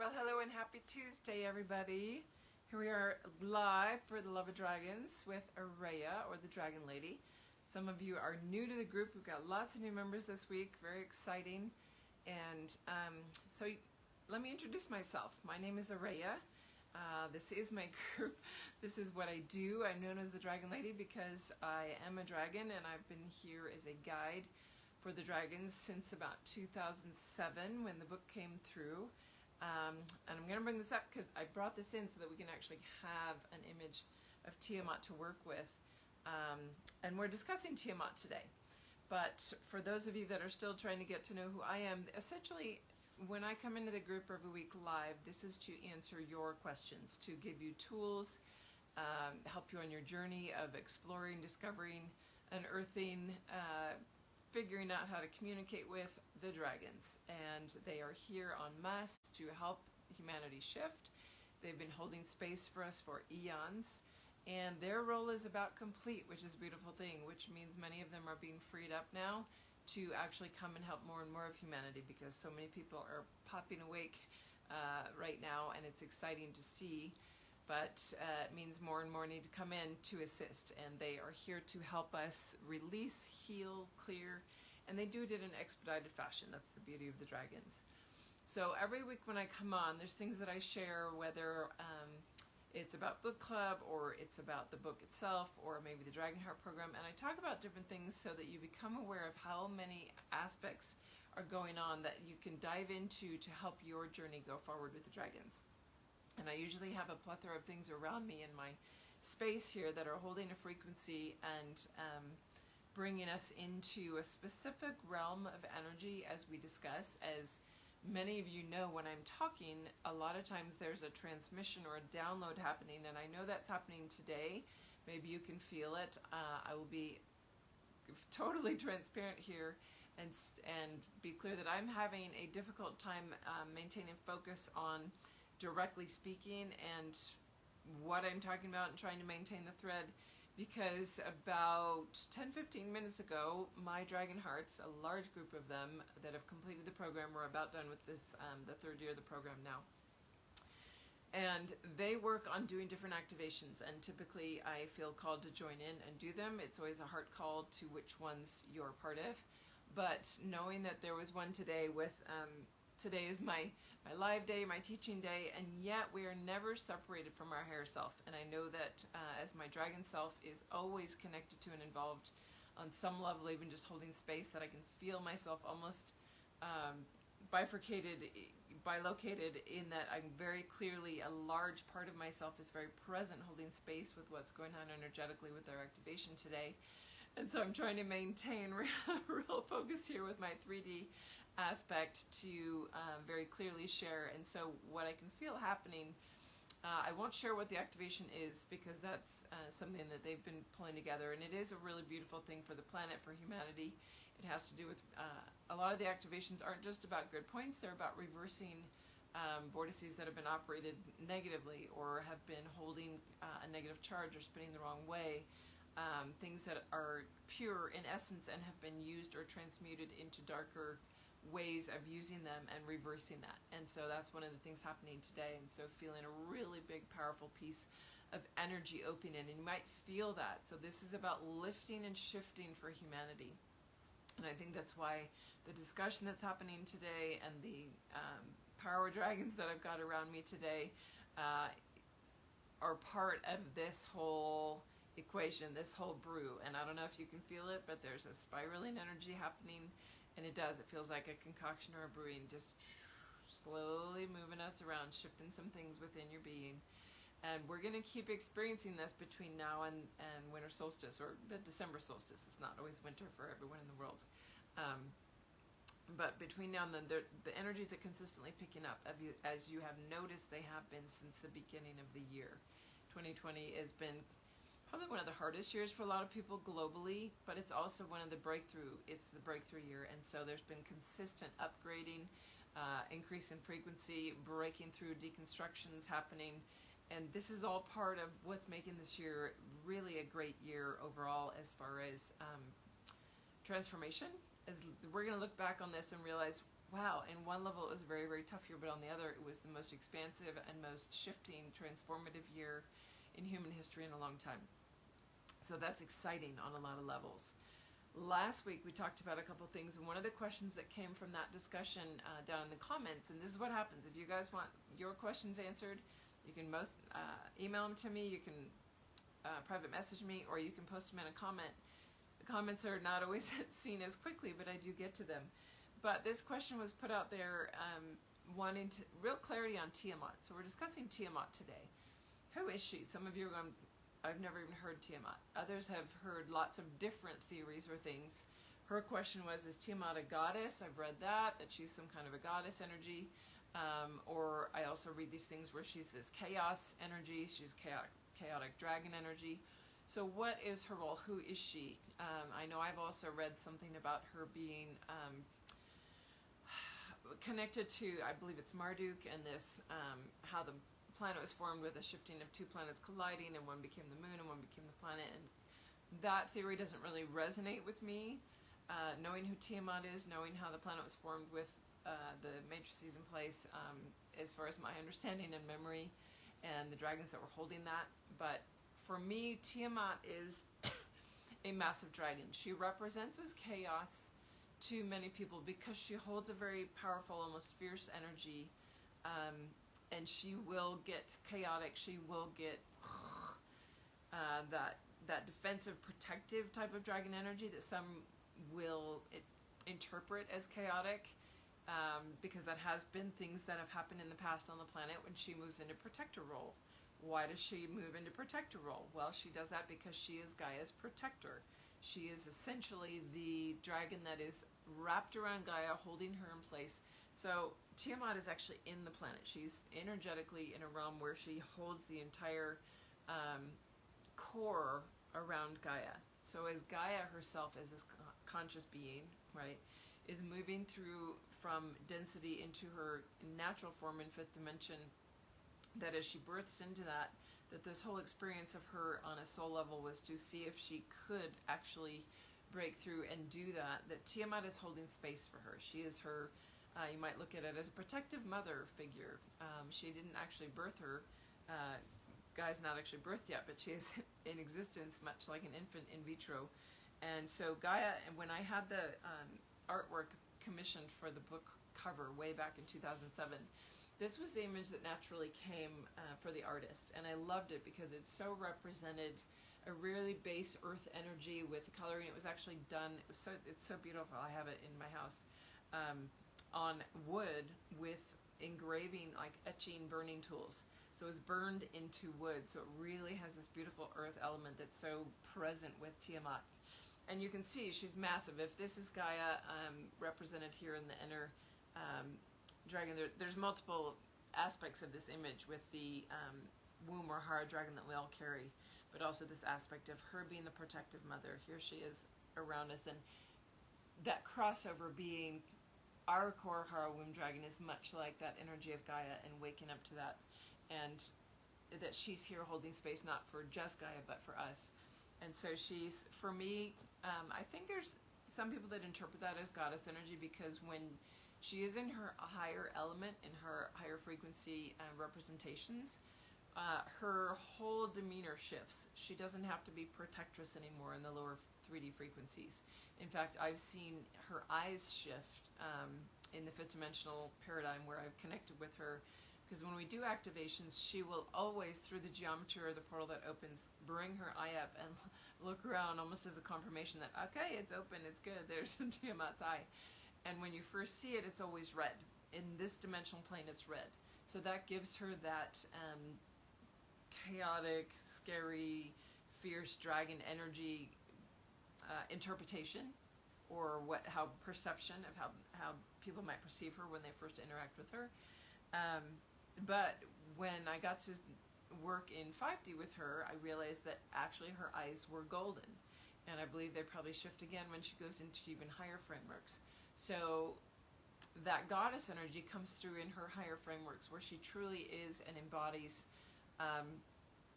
Well, hello and happy Tuesday, everybody. Here we are live for the Love of Dragons with Araya, or the Dragon Lady. Some of you are new to the group. We've got lots of new members this week. Very exciting. And so let me introduce myself. My name is Araya. This is my group. This is what I do. I'm known as the Dragon Lady because I am a dragon, and I've been here as a guide for the dragons since about 2007 when the book came through. And I'm going to bring this up because I brought this in so that we can actually have an image of Tiamat to work with. And we're discussing Tiamat today. But for those of you that are still trying to get to know who I am, essentially when I come into the group every week live, this is to answer your questions, to give you tools, help you on your journey of exploring, discovering, unearthing, figuring out how to communicate with the dragons. And they are here en masse to help humanity shift. They've been holding space for us for eons, and their role is about complete, which is a beautiful thing, which means many of them are being freed up now to actually come and help more and more of humanity, because so many people are popping awake right now, and it's exciting to see. But it means more and more need to come in to assist, and they are here to help us release, heal, clear, and they do it in an expedited fashion. That's the beauty of the dragons. So every week when I come on, there's things that I share, whether it's about book club, or it's about the book itself, or maybe the Dragon Heart program, and I talk about different things so that you become aware of how many aspects are going on that you can dive into to help your journey go forward with the dragons. And I usually have a plethora of things around me in my space here that are holding a frequency and bringing us into a specific realm of energy as we discuss. As many of you know, when I'm talking, a lot of times there's a transmission or a download happening, and I know that's happening today. Maybe you can feel it. I will be totally transparent here and be clear that I'm having a difficult time maintaining focus on directly speaking and what I'm talking about and trying to maintain the thread, because about 10-15 minutes ago, my Dragon Hearts, a large group of them that have completed the program, we're about done with this, the third year of the program now, and they work on doing different activations, and typically I feel called to join in and do them. It's always a heart call to which ones you're part of, but knowing that there was one today with today is my live day, my teaching day, and yet we are never separated from our higher self. And I know that as my dragon self is always connected to and involved on some level, even just holding space, that I can feel myself almost bilocated in that I'm very clearly, a large part of myself is very present, holding space with what's going on energetically with our activation today. And so I'm trying to maintain real focus here with my 3D aspect to very clearly share. And so what I can feel happening, I won't share what the activation is because that's something that they've been pulling together, and it is a really beautiful thing for the planet, for humanity. It has to do with a lot of the activations aren't just about grid points, they're about reversing vortices that have been operated negatively or have been holding a negative charge or spinning the wrong way. Things that are pure in essence and have been used or transmuted into darker ways of using them and reversing that. And so that's one of the things happening today. And so feeling a really big, powerful piece of energy opening, and you might feel that. So this is about lifting and shifting for humanity. And I think that's why the discussion that's happening today and the power dragons that I've got around me today are part of this whole equation, this whole brew. And I don't know if you can feel it, but there's a spiraling energy happening, and it does. It feels like a concoction or a brewing, just slowly moving us around, shifting some things within your being. And we're going to keep experiencing this between now and winter solstice, or the December solstice. It's not always winter for everyone in the world. But between now and then, the energies are consistently picking up. As you have noticed, they have been since the beginning of the year. 2020 has been probably one of the hardest years for a lot of people globally, but it's also one of the breakthrough. It's the breakthrough year, and so there's been consistent upgrading, increase in frequency, breaking through, deconstructions happening, and this is all part of what's making this year really a great year overall as far as transformation. As we're going to look back on this and realize wow, in one level it was a very, very tough year, but on the other it was the most expansive and most shifting, transformative year in human history in a long time. So that's exciting on a lot of levels. Last week we talked about a couple things, and one of the questions that came from that discussion down in the comments, and this is what happens if you guys want your questions answered, you can email them to me, you can private message me, or you can post them in a comment. The comments are not always seen as quickly, but I do get to them. But this question was put out there wanting real clarity on Tiamat. So we're discussing Tiamat today. Who is she? Some of you are going, I've never even heard Tiamat. Others have heard lots of different theories or things. Her question was, is Tiamat a goddess? I've read that she's some kind of a goddess energy. Or I also read these things where she's this chaos energy. She's chaotic dragon energy. So what is her role? Who is she? I know I've also read something about her being connected to, I believe it's Marduk, and this, how the planet was formed with a shifting of two planets colliding, and one became the moon and one became the planet. And that theory doesn't really resonate with me. Knowing who Tiamat is, knowing how the planet was formed with the matrices in place, as far as my understanding and memory, and the dragons that were holding that. But for me, Tiamat is a massive dragon. She represents as chaos to many people because she holds a very powerful, almost fierce energy. And she will get chaotic. She will get that defensive, protective type of dragon energy that some will interpret as chaotic, because that has been things that have happened in the past on the planet when she moves into protector role. Why does she move into protector role? Well, she does that because she is Gaia's protector. She is essentially the dragon that is wrapped around Gaia, holding her in place. So Tiamat is actually in the planet. She's energetically in a realm where she holds the entire core around Gaia. So as Gaia herself, as this conscious being, right, is moving through from density into her natural form in fifth dimension, that as she births into that this whole experience of her on a soul level was to see if she could actually break through and do that Tiamat is holding space for her. She is her, you might look at it as a protective mother figure. She didn't actually birth her. Gaia's not actually birthed yet, but she is in existence much like an infant in vitro. And so Gaia, and when I had the artwork commissioned for the book cover way back in 2007, this was the image that naturally came for the artist, and I loved it because it so represented a really base earth energy with coloring. It was actually done, it's so beautiful. I have it in my house on wood with engraving, like etching, burning tools. So it's burned into wood, so it really has this beautiful earth element that's so present with Tiamat. And you can see she's massive. If this is Gaia represented here in the inner dragon, there's multiple aspects of this image with the womb or heart dragon that we all carry, but also this aspect of her being the protective mother. Here she is around us, and that crossover being our core Hara womb dragon is much like that energy of Gaia and waking up to that, and that she's here holding space not for just Gaia but for us. And so she's, for me, I think there's some people that interpret that as goddess energy, because when she is in her higher element, in her higher frequency representations, her whole demeanor shifts. She doesn't have to be protectress anymore in the lower 3D frequencies. In fact, I've seen her eyes shift in the fifth dimensional paradigm where I've connected with her, because when we do activations, she will always, through the geometry or the portal that opens, bring her eye up and look around almost as a confirmation that, okay, it's open, it's good, there's Tiamat's eye. And when you first see it, it's always red. In this dimensional plane, it's red. So that gives her that chaotic, scary, fierce dragon energy interpretation, or how perception of how people might perceive her when they first interact with her. But when I got to work in 5D with her, I realized that actually her eyes were golden. And I believe they probably shift again when she goes into even higher frameworks. So that goddess energy comes through in her higher frameworks, where she truly is and embodies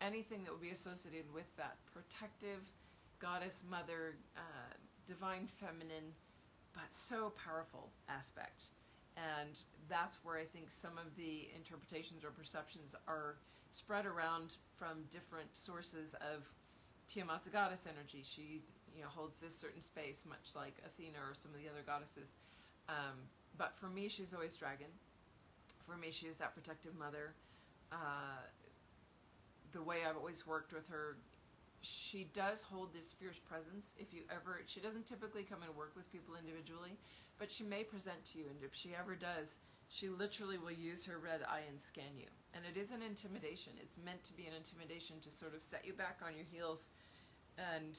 anything that would be associated with that protective goddess, mother, divine feminine, but so powerful aspect. And that's where I think some of the interpretations or perceptions are spread around from different sources of Tiamat's a goddess energy. She, holds this certain space, much like Athena or some of the other goddesses. But for me, she's always dragon. For me, she is that protective mother. The way I've always worked with her, she does hold this fierce presence. She doesn't typically come and work with people individually, but she may present to you, and if she ever does, she literally will use her red eye and scan you. And it is an intimidation. It's meant to be an intimidation to sort of set you back on your heels and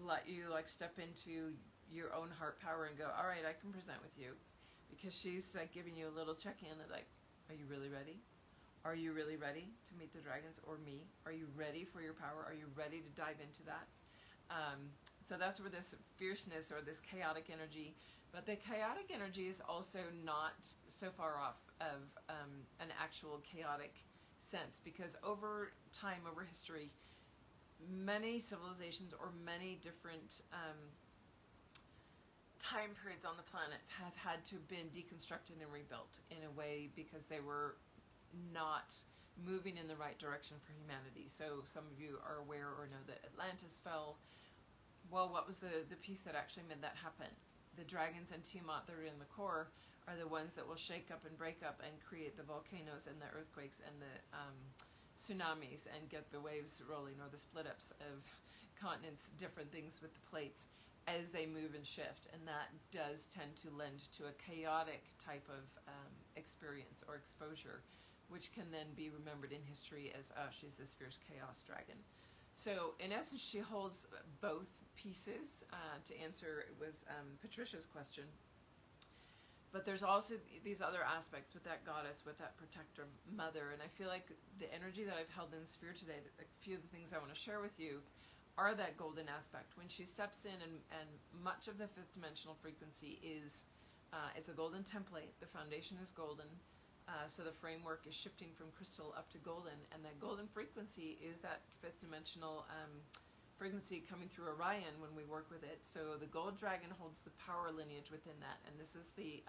let you step into your own heart power and go, all right, I can present with you. Because she's giving you a little check-in of are you really ready? Are you really ready to meet the dragons or me? Are you ready for your power? Are you ready to dive into that? So that's where this fierceness or this chaotic energy, but the chaotic energy is also not so far off of an actual chaotic sense, because over time, over history, many civilizations or many different time periods on the planet have had to have been deconstructed and rebuilt in a way because they were not moving in the right direction for humanity. So some of you are aware or know that Atlantis fell. Well, what was the piece that actually made that happen? The dragons and Tiamat that are in the core are the ones that will shake up and break up and create the volcanoes and the earthquakes and the tsunamis and get the waves rolling, or the split ups of continents, different things with the plates as they move and shift. And that does tend to lend to a chaotic type of experience or exposure, which can then be remembered in history as, she's this fierce chaos dragon. So in essence, she holds both pieces. To answer, it was Patricia's question. But there's also these other aspects with that goddess, with that protector mother. And I feel like the energy that I've held in Sphere today, a few of the things I want to share with you are that golden aspect. When she steps in, and much of the fifth dimensional frequency is, it's a golden template. The foundation is golden. So the framework is shifting from crystal up to golden, and that golden frequency is that fifth dimensional frequency coming through Orion when we work with it. So the gold dragon holds the power lineage within that, and this is the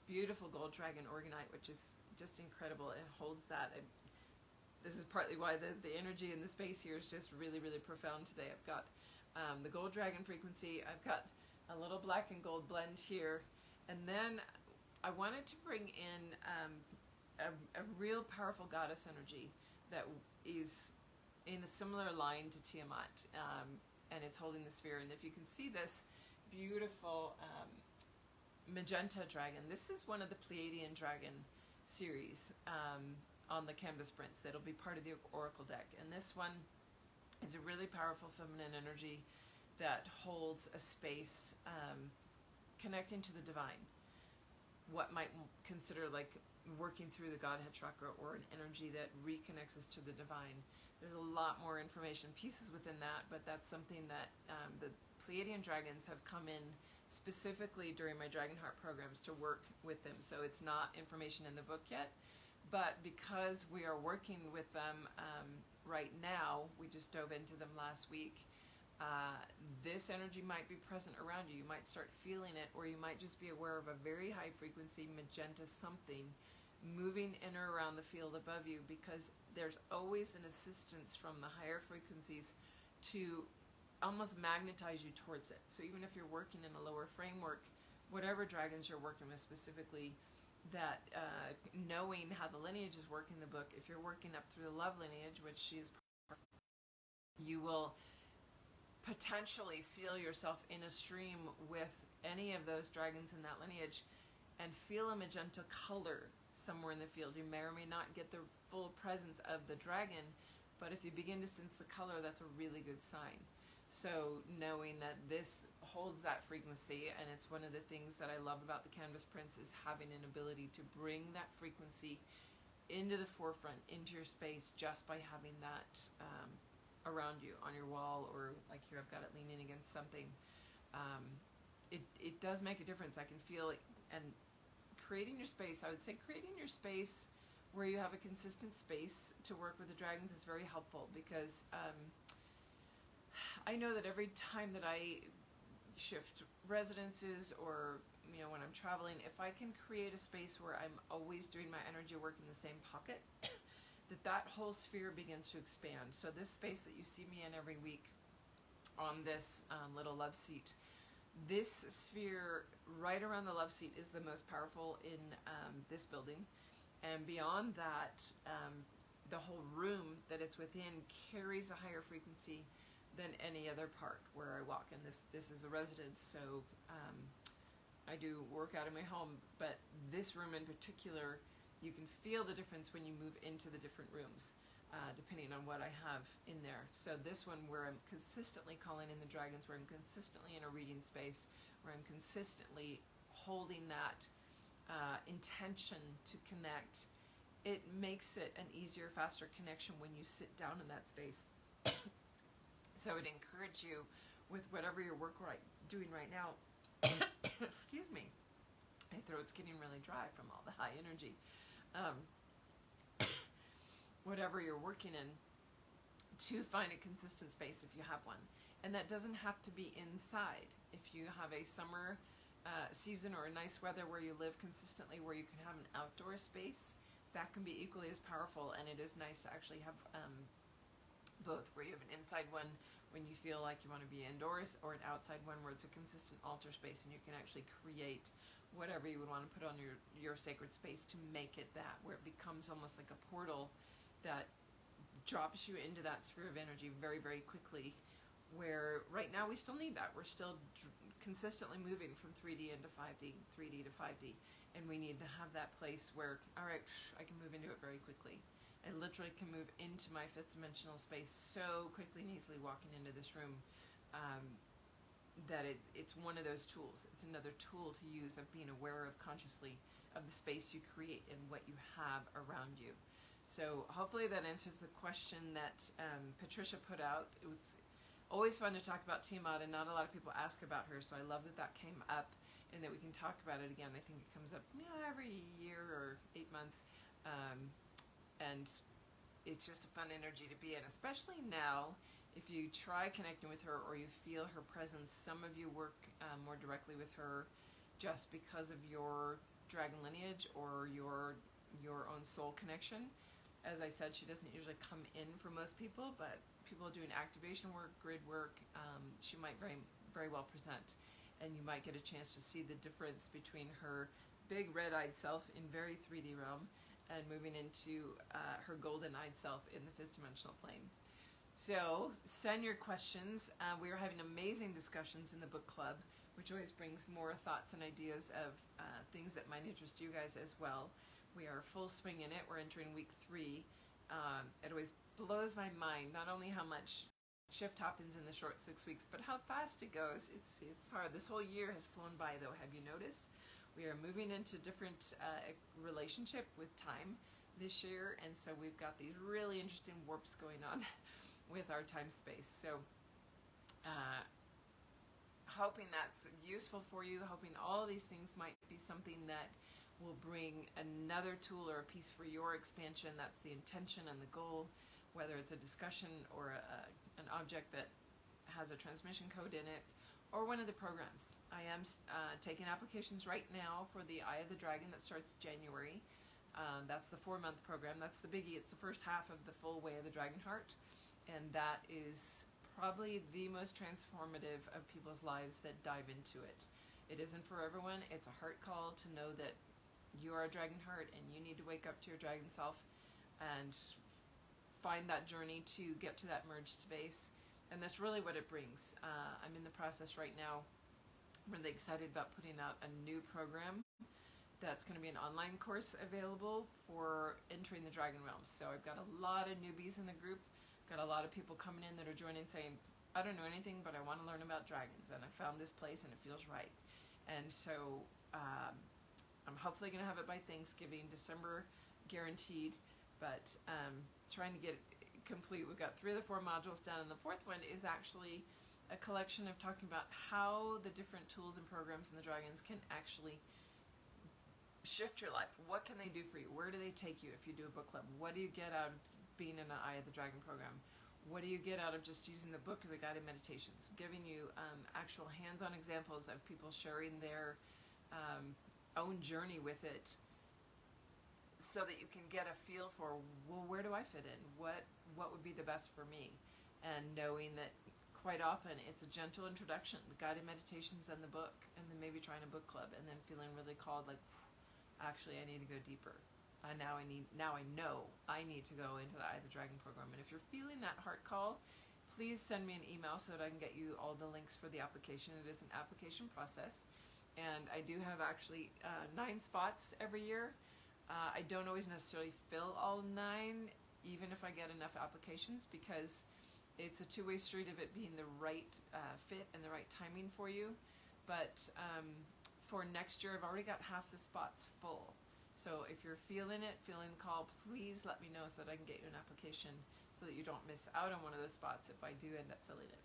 beautiful gold dragon orgonite, which is just incredible. It holds that. This is partly why the energy in the space here is just really, really profound today. I've got the gold dragon frequency. I've got a little black and gold blend here, and then I wanted to bring in a real powerful goddess energy that is in a similar line to Tiamat, and it's holding the sphere. And if you can see this beautiful magenta dragon, this is one of the Pleiadian dragon series on the canvas prints that'll be part of the oracle deck. And this one is a really powerful feminine energy that holds a space connecting to the divine. What might consider working through the Godhead chakra, or an energy that reconnects us to the divine. There's a lot more information pieces within that, but that's something that the Pleiadian dragons have come in specifically during my Dragonheart programs to work with them. So it's not information in the book yet, but because we are working with them right now, we just dove into them last week, this energy might be present around you. You might start feeling it, or you might just be aware of a very high frequency magenta something moving in or around the field above you, because there's always an assistance from the higher frequencies to almost magnetize you towards it. So even if you're working in a lower framework, whatever dragons you're working with specifically, that knowing how the lineages work in the book, if you're working up through the love lineage, which she is part of, you will potentially feel yourself in a stream with any of those dragons in that lineage and feel a magenta color somewhere in the field. You may or may not get the full presence of the dragon, but if you begin to sense the color, that's a really good sign. So knowing that this holds that frequency, and it's one of the things that I love about the canvas prints, is having an ability to bring that frequency into the forefront, into your space, just by having that around you on your wall, or like here I've got it leaning against something. It does make a difference. I can feel it. And creating your space, I would say creating your space where you have a consistent space to work with the dragons is very helpful, because I know that every time that I shift residences or when I'm traveling, if I can create a space where I'm always doing my energy work in the same pocket, that whole sphere begins to expand. So this space that you see me in every week on this little love seat, this sphere right around the love seat is the most powerful in this building. And beyond that, the whole room that it's within carries a higher frequency than any other part where I walk. And this is a residence, so I do work out of my home, but this room in particular, you can feel the difference when you move into the different rooms, depending on what I have in there. So this one where I'm consistently calling in the dragons, where I'm consistently in a reading space, where I'm consistently holding that intention to connect, it makes it an easier, faster connection when you sit down in that space. So I would encourage you with whatever your work doing right now, excuse me, my throat's getting really dry from all the high energy. Whatever you're working in, to find a consistent space if you have one. And that doesn't have to be inside. If you have a summer season or a nice weather where you live consistently, where you can have an outdoor space, that can be equally as powerful. And it is nice to actually have both, where you have an inside one when you feel like you want to be indoors, or an outside one where it's a consistent altar space and you can actually create whatever you would want to put on your sacred space to make it that, where it becomes almost like a portal that drops you into that sphere of energy very, very quickly, where right now we still need that. We're still consistently moving from 3D into 5D, 3D to 5D, and we need to have that place where, all right, I can move into it very quickly. I literally can move into my fifth dimensional space so quickly and easily walking into this room, that it's one of those tools. It's another tool to use of being aware of consciously of the space you create and what you have around you. So hopefully that answers the question that Patricia put out. It was always fun to talk about Tiamat, and not a lot of people ask about her, so I love that came up and that we can talk about it again. I think it comes up every year or 8 months. And it's just a fun energy to be in, especially now. If you try connecting with her or you feel her presence, some of you work more directly with her just because of your dragon lineage or your own soul connection. As I said, she doesn't usually come in for most people, but people doing activation work, grid work, she might very, very well present. And you might get a chance to see the difference between her big red-eyed self in very 3D realm and moving into her golden-eyed self in the fifth dimensional plane. So send your questions. We are having amazing discussions in the book club, which always brings more thoughts and ideas of things that might interest you guys as well. We are full swing in it. We're entering week 3. It always blows my mind not only how much shift happens in the short 6 weeks, but how fast it goes. It's hard. This whole year has flown by, though. Have you noticed? We are moving into different relationship with time this year, and so we've got these really interesting warps going on with our time space. So hoping that's useful for you, hoping all of these things might be something that will bring another tool or a piece for your expansion. That's the intention and the goal, whether it's a discussion or an object that has a transmission code in it, or one of the programs. I am taking applications right now for the Eye of the Dragon that starts January. That's the 4-month program. That's the biggie. It's the first half of the full Way of the Dragon Heart. And that is probably the most transformative of people's lives that dive into it. It isn't for everyone. It's a heart call to know that you are a dragon heart and you need to wake up to your dragon self and find that journey to get to that merged space. And that's really what it brings. I'm in the process right now. I'm really excited about putting out a new program that's going to be an online course available for entering the dragon realms. So I've got a lot of newbies in the group. Got a lot of people coming in that are joining saying, I don't know anything, but I want to learn about dragons. And I found this place and it feels right. And so I'm hopefully going to have it by Thanksgiving, December guaranteed. But trying to get it complete. We've got 3 of the 4 modules done, and the 4th one is actually a collection of talking about how the different tools and programs in the dragons can actually shift your life. What can they do for you? Where do they take you if you do a book club? What do you get out of being in an Eye of the Dragon program? What do you get out of just using the book or the guided meditations? Giving you actual hands-on examples of people sharing their own journey with it, so that you can get a feel for, well, where do I fit in? What would be the best for me? And knowing that quite often it's a gentle introduction, the guided meditations and the book, and then maybe trying a book club, and then feeling really called, like, actually I need to go deeper. Now I know I need to go into the Eye of the Dragon program. And if you're feeling that heart call, please send me an email so that I can get you all the links for the application. It is an application process, and I do have actually 9 spots every year. I don't always necessarily fill all 9, even if I get enough applications, because it's a two-way street of it being the right fit and the right timing for you. But for next year, I've already got half the spots full. So if you're feeling it, feeling the call, please let me know so that I can get you an application so that you don't miss out on one of those spots if I do end up filling it.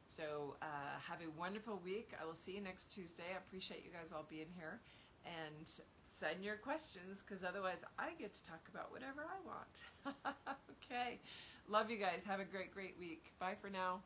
So have a wonderful week. I will see you next Tuesday. I appreciate you guys all being here. And send your questions, because otherwise I get to talk about whatever I want. Okay. Love you guys. Have a great, great week. Bye for now.